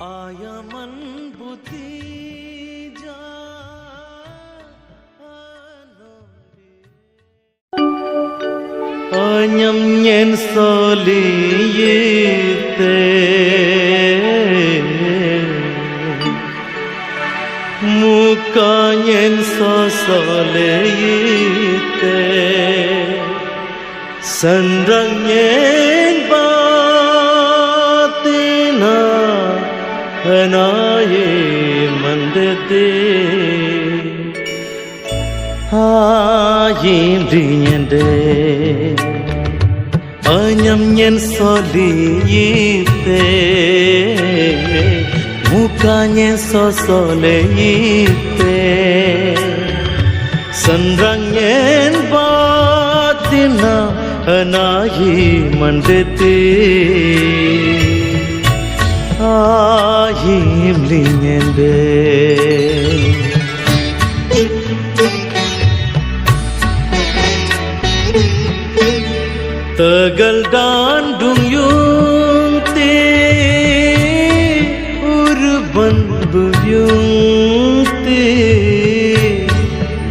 Ayaman buti Anyam nyen soliyite Muka nyen sosoliyite Sandrang nyen batina Hanaye mandete Ayim rinyende Anyam nyen soliyite Muka nyen sosoliyite Sandrang nyen batina Hanaye mandete Ayim rinyende Tegal dandung yung te urban buyung te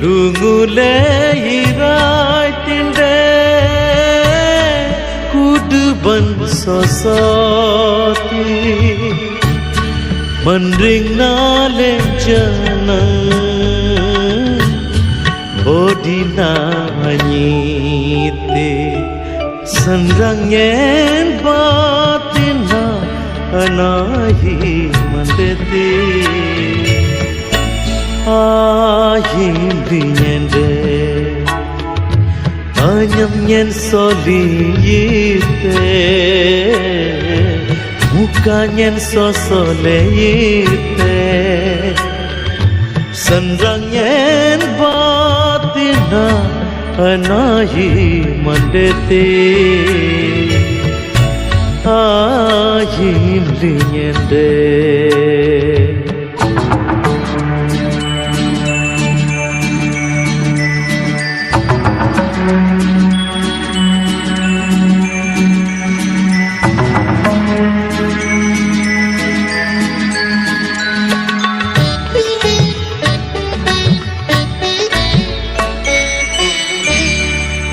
lungule hirai tinde kudban sosati mandring nale janang bodina anyite Sandrang nyen batina Anahi mandete Ayim rinyende Anyam nyen soliyite Muka nyen sosoliyite Sandrang nyen batina Anahi mandete Ayim rinyende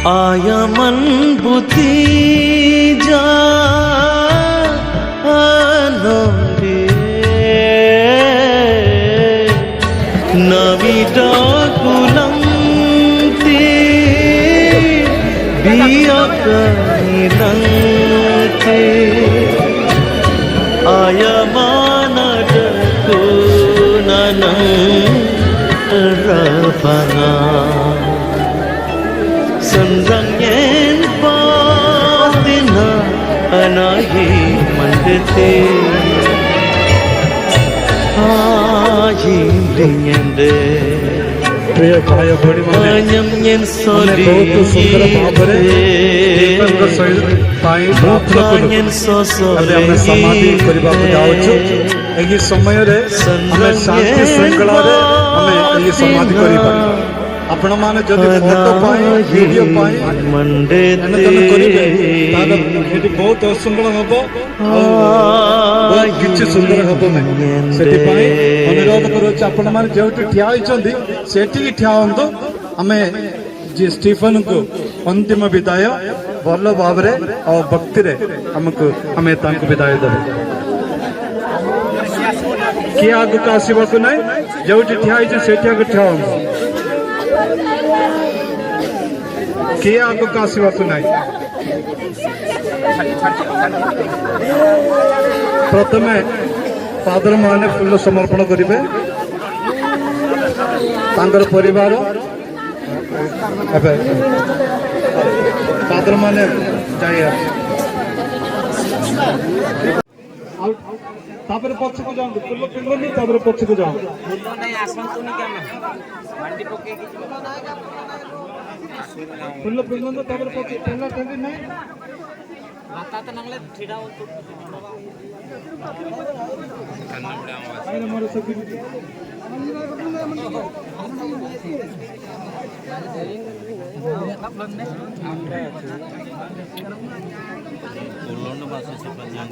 Ayaman buti janore Navida kulang ti biyakanilang ti Ayaman adaku nanang rapangan Sandrang nyen batina Anahi mandete Ayim rinyende प्रिय भाई बड़ी Anyam nyen soliyite Muka nyen sosoliyite Sandrang nyen batina आपण माने जदि photo पाए video पाए मंडेते eighty बहुत सुंदर हबो बहुत किछि सुंदर हबो में सेति पाए अनुरोध करू छ आपण माने जेउटी ठिया होइचंदी सेति ठिया हंतो हमें जे स्टीफन को अंतिम विदाय भल भावरे और भक्ति रे हमको हमें तांको विदाय देबे कि आगु का आसीबा को नै जेउटी ठिया होइछ सेति आगु ठिया हंतो किए आपको काशी वासु नहीं प्रथम फादर माने फूल समर्पण करेंगे परिवार फादर माने जाइए तापर पक्ष को जाओ फूल पिंगनी तापर पक्ष को जाओ फुल्ल पिंगन तापर पक्ष पहला टंगी नहीं आता नंगले ठिडा होतो कन्ना बडा आवाज आइना मारो सकी उल्लोंड भाषा से पंजाब